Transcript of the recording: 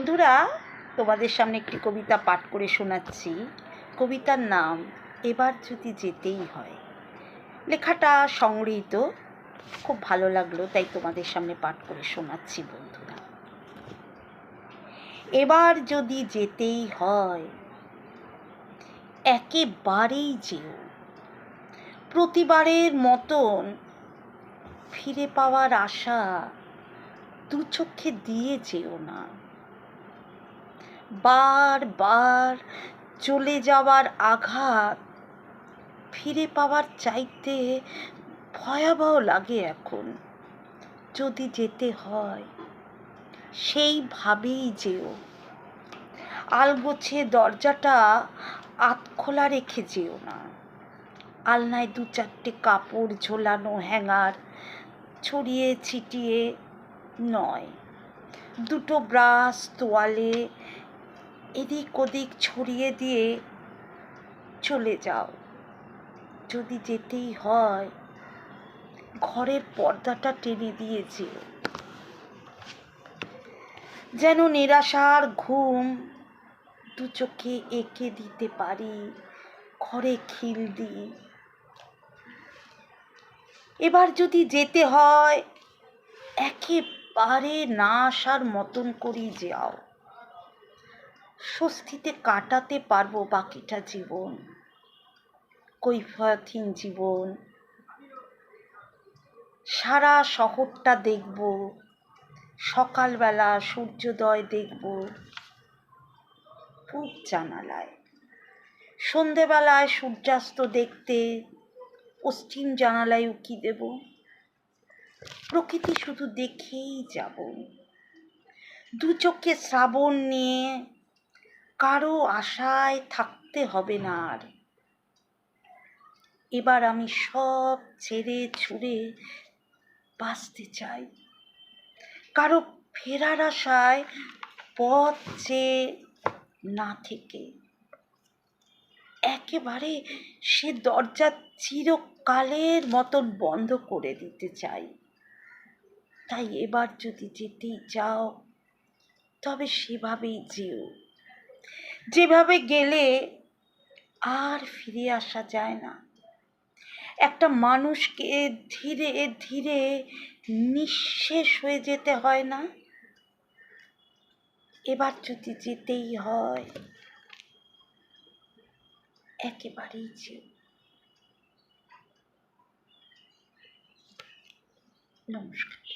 বন্ধুরা, তোমাদের সামনে একটি কবিতা পাঠ করে শোনাচ্ছি। কবিতার নাম এবার যদি যেতেই হয়। লেখাটা সংগৃহীত, খুব ভালো লাগলো তাই তোমাদের সামনে পাঠ করে শোনাচ্ছি। বন্ধুরা, এবার যদি যেতেই হয় একেবারেই যেও, প্রতিবারের মতন ফিরে পাওয়ার আশা দু চোখে দিয়ে যেও না। বারবার চলে যাওয়ার আঘাত ফিরে পাওয়ার চাইতে ভয়াবহ লাগে এখন। যদি যেতে হয় সেইভাবেই যেও, আলগোছে দরজাটা আধখোলা রেখে যেও না। আলনায় দু চারটে কাপড় ঝোলানো হ্যাঙ্গার ছড়িয়ে ছিটিয়ে নয়, দুটো ব্রাশ তোয়ালে এদিক ওদিক ছড়িয়ে দিয়ে চলে যাও। যদি যেতেই হয় ঘরের পর্দাটা টেনে দিয়ে যেও, যেন নিরাশার ঘুম দু চোখে এঁকে দিতে পারি ঘরে খিল দিয়ে। এবার যদি যেতে হয় একেবারে না আসার মতন করেই যাও, স্বস্তিতে কাটাতে পারবো বাকিটা জীবন, কৈফিয়তহীন জীবন। সারা শহরটা দেখব, সকালবেলা সূর্যোদয় দেখব পূব জানালায়, সন্ধেবেলায় সূর্যাস্ত দেখতে পশ্চিম জানালায় উকি দেব। প্রকৃতি শুধু দেখেই যাব, দু চোখে শ্রাবণ নিয়ে কারো আশায় থাকতে হবে না আর। এবার আমি সব ছেড়ে ছুড়ে বাঁচতে চাই, কারো ফেরার আশায় পথ চেয়ে না থেকে। একেবারে সে দরজা চিরকালের মতন বন্ধ করে দিতে চাই। তাই এবার যদি যেতেই চাও তবে সেভাবেই যেও, যেভাবে গেলে আর ফিরে আসা যায় না। একটা মানুষকে ধীরে ধীরে নিঃশেষ হয়ে যেতে হয় না? এবার যদি যেতেই হয় একেবারেই যেও। নমস্কার।